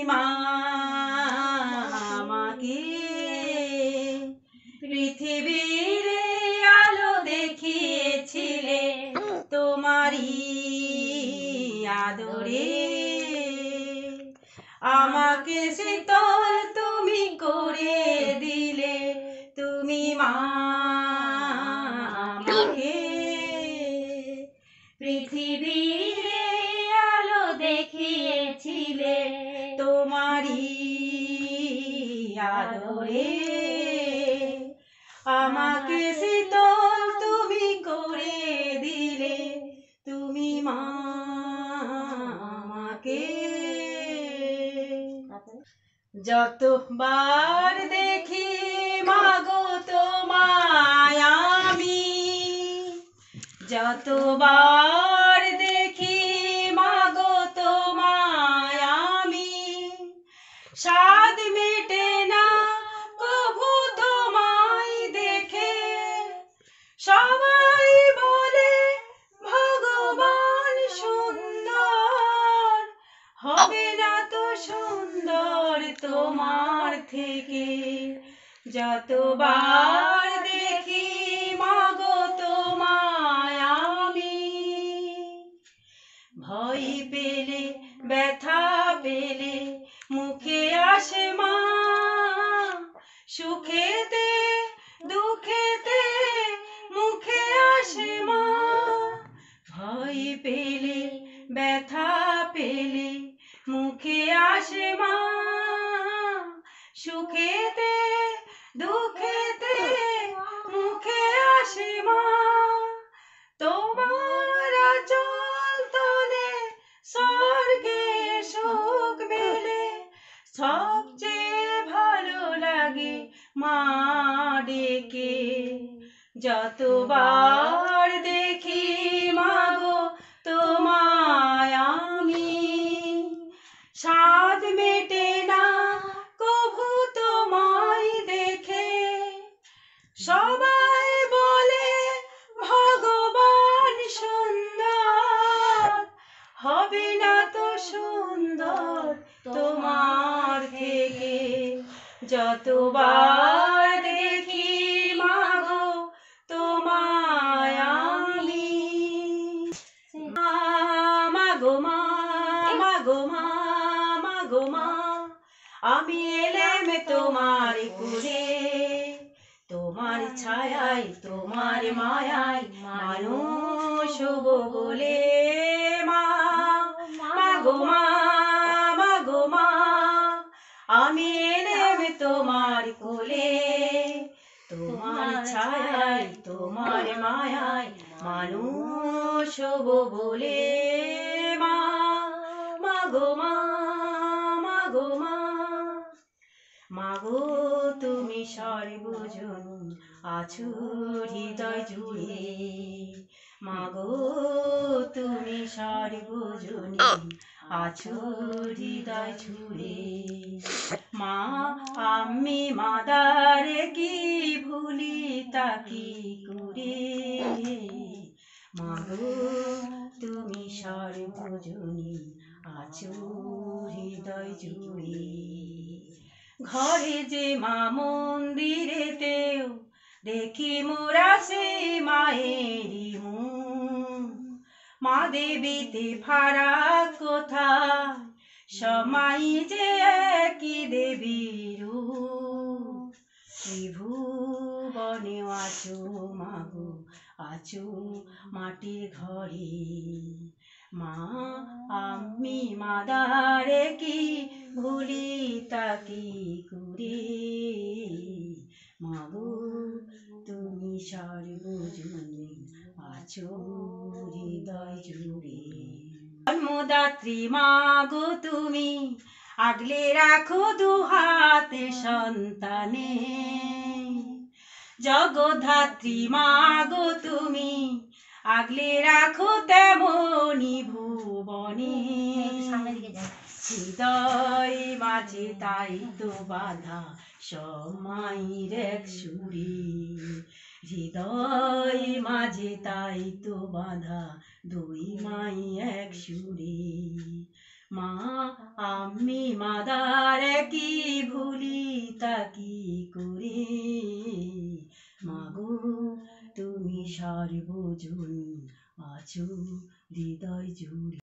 মা আমাকে পৃথিবীর আলো দেখিয়েছিলে তোমারই আদরে আমাকে শীতল তুমি করে দিলে তুমি মা আমাকে পৃথিবীর আলো দেখিয়েছিলে তোমারই আদরে আমাকে শীতল তুমি করে দিলে তুমি মা আমাকে যতবার দেখি মাগো তোমায় আমি যতবার দেখি মাগো তোমায় আমি স্বাদ মেটে না কভু তোমায় দেখে সবাই বলে ভগবান সুন্দর হবে না তো সুন্দর তোমার থেকে যতবার দেখি মাগো তোমায় আমি ভয় পেলে ব্যথা পেলে মুখে আসে মা সুখেতে দুঃখেতে মুখে আসে মা ভয় পেলে ব্যথা পেলে মুখে আসে মা সুখেতে দুঃখেতে মুখে আসে মা তোমার আঁচল তলে স্বর্গে সুখ মেলে সবচেয়ে ভালো লাগে মা ডেকে যতবার দেখি মাগো তোমায় আমি স্বাদ মেটে না কভু তোমায় দেখে সবাই বলে ভগবান সুন্দর হবে না তো সুন্দর তোমার থেকে যতবার দেখি মাগো তোমায় আমি মাগো মা মাগো মা মাগো মা আমি এলাম তোমার কুলে তোমার ছায়ায় তোমার মায়ায় মানুষ হব বলে মা মাগো মা মাগো মা আমি এলাম তোমার কোলে তোমার ছায়ায় তোমার মায়ায় মানুষ হব বলে মা মাগো মা মাগো মা মাগো তুমি সর্বজনী আছো হৃদয় জুড়ে মাগো তুমি সর্বজনী আছো হৃদয় জুড়ে মা আমি মাদারে কি ভুলি তাকি করে মাগো তুমি সর্বজনী আছো হৃদয় জুড়ে ঘরে যে মা মন্দিরেতেও দেখি মোরা সে মায়েরই মুখ মা দেবীতে ফারাক কোথায় সমাই যে একই দেবীর ত্রিভুবনে আছো মাগো আছো মাটির ঘরে মা আমি মাদারে কি ভুলি তাকি করে মাগো তুমি সর্বজনী আছো হৃদয় জুড়ে জন্মদাত্রী মাগো তুমি আগলে রাখো দুহাতে সন্তানে জগদ্ধাত্রী মাগো তুমি আগলে রাখো তেমনি ভুবনে হৃদয় মাঝে তাই তো বাধা সময়ের এক সুরে হৃদয় মাঝে তাই তো বাধা দুই মাই এক সুরে মা আমি মাদার কি ভুলি তা কি করে, মাগো তুমি সর্বজনীন আছো হৃদয় জুড়ে।